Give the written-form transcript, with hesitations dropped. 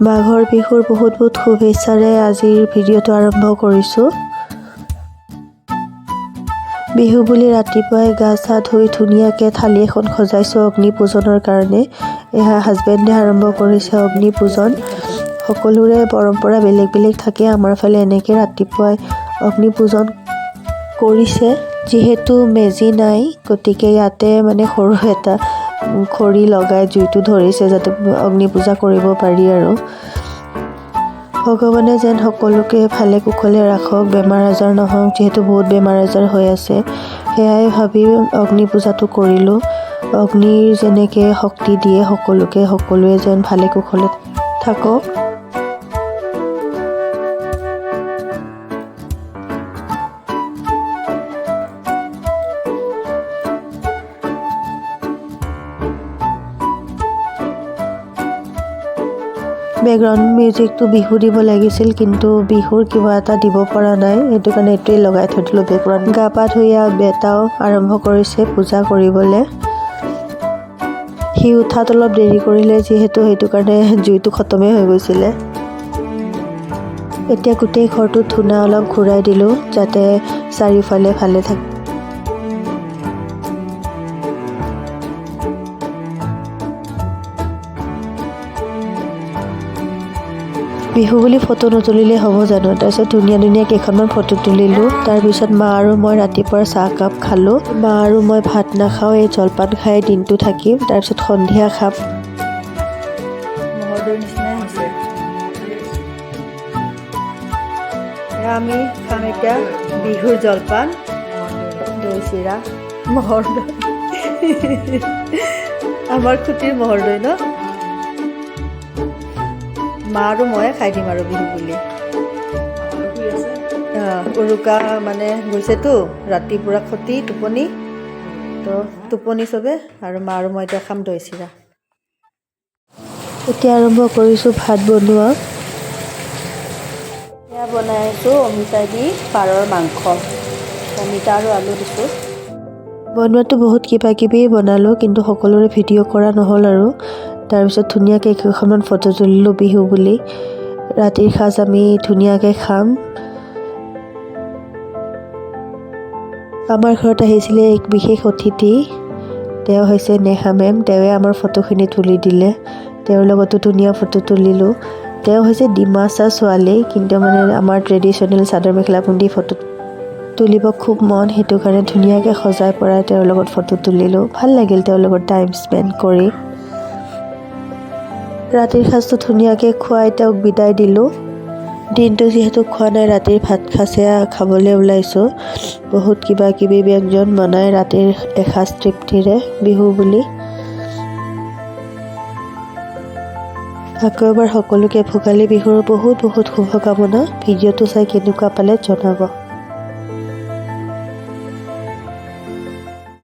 মাঘৰ বিহুৰ বহুত বহুত শুভেচ্ছাৰে আজিৰ ভিডিঅ'টো আৰম্ভ কৰিছোঁ। বিহু বুলি ৰাতিপুৱাই গা চা ধুই ধুনীয়াকৈ থালি এখন সজাইছোঁ অগ্নি পূজনৰ কাৰণে। এয়া হাজবেণ্ডে আৰম্ভ কৰিছে অগ্নি পূজন। সকলোৰে পৰম্পৰা বেলেগ বেলেগ থাকে। আমাৰ ফালে এনেকৈ ৰাতিপুৱাই অগ্নি পূজন কৰিছে। যিহেতু মেজি নাই গতিকে ইয়াতে মানে সৰু এটা খৰি লগাই জুইটো ধৰিছে যাতে অগ্নি পূজা কৰিব পাৰি আৰু। ভগৱানে যেন সকলোকে ভালে কুশলে ৰাখক, বেমাৰ আজাৰ নহওক, যিহেতু বহুত বেমাৰ আজাৰ হৈ আছে। সেয়াই ভাবি অগ্নি পূজাটো কৰিলোঁ। অগ্নিৰ যেনেকৈ শক্তি দিয়ে সকলোৱে যেন ভালে কুশলে থাকক। বেকগ্ৰাউণ্ড মিউজিকটো বিহু দিব লাগিছিল, কিন্তু বিহুৰ কিবা এটা দিব পৰা নাই, সেইটো কাৰণে এইটোৱে লগাই থৈ দিলোঁ বেকগ্ৰাউণ্ড। গা পা ধুই বেটাও আৰম্ভ কৰিছে পূজা কৰিবলৈ। সি উঠাত অলপ দেৰি কৰিলে যিহেতু, সেইটো কাৰণে জুইটো খতমেই হৈ গৈছিলে। এতিয়া গোটেই ঘৰটোত ধূনা অলপ ঘূৰাই দিলোঁ যাতে চাৰিওফালে ভালে থাকে। বিহু বুলি ফটো নতুলিলে হ'ব জানো? তাৰপিছত ধুনীয়া কেইখনমান ফটো তুলিলোঁ। তাৰপিছত মা আৰু মই ৰাতিপুৱাৰ চাহকাপ খালোঁ। মা আৰু মই ভাত নাখাওঁ, এই জলপান খাই দিনটো থাকিম, তাৰপিছত সন্ধিয়া খাম। মহৰ দৈ নিচিনাই হৈছে। আমি খাম এতিয়া বিহুৰ জলপান, দৈ চিৰা, মহৰ দৈ। আমাৰ খুটিৰ মহৰ দৈ ন? মা আৰু ময়ে খাই দিম আৰু বিহু বুলি। উৰুকা মানে গৈছেতো, ৰাতি পুৰা খতি টোপনি, তো টোপনি চবে, আৰু মা আৰু মই এতিয়া খাম দৈ চিৰা। এতিয়া আৰম্ভ কৰিছোঁ ভাত বনোৱা। এয়া বনাই আছোঁ অমিতা দি পাৰৰ মাংস, অমিতা আৰু আলু দিছোঁ। বনোৱাটো বহুত কিবা কিবি বনালোঁ, কিন্তু সকলোৰে ভিডিঅ' কৰা নহ'ল আৰু। তাৰপিছত ধুনীয়াকৈ কেইখনমান ফটো তুলিলোঁ বিহু বুলি। ৰাতিৰ সাজ আমি ধুনীয়াকৈ খাম। আমাৰ ঘৰত আহিছিলে এক বিশেষ অতিথি, তেওঁ হৈছে নেহা মেম। তেওঁৱে আমাৰ ফটোখিনি তুলি দিলে, তেওঁৰ লগতো ধুনীয়া ফটো তুলিলোঁ। তেওঁ হৈছে ডিমাচা ছোৱালী, কিন্তু মানে আমাৰ ট্ৰেডিশ্যনেল চাদৰ মেখেলা পিন্ধি ফটো তুলিব খুব মন, সেইটো কাৰণে ধুনীয়াকৈ সজাই পৰাই তেওঁৰ লগত ফটো তুলিলোঁ। ভাল লাগিল তেওঁৰ লগত টাইম স্পেণ্ড কৰি। ৰাতিৰ সাজটো ধুনীয়াকৈ খুৱাই তেওঁক বিদায় দিলোঁ। দিনটো যিহেতু খোৱা নাই, ৰাতিৰ ভাত সাঁজে খাবলৈ ওলাইছোঁ। বহুত কিবা কিবি ব্যঞ্জন বনাই ৰাতিৰ এসাঁজ তৃপ্তিৰে বিহু বুলি। আকৌ এবাৰ সকলোকে ভোগালী বিহুৰ বহুত বহুত শুভকামনা। ভিডিঅ'টো চাই কেনেকুৱা পালে জনাব।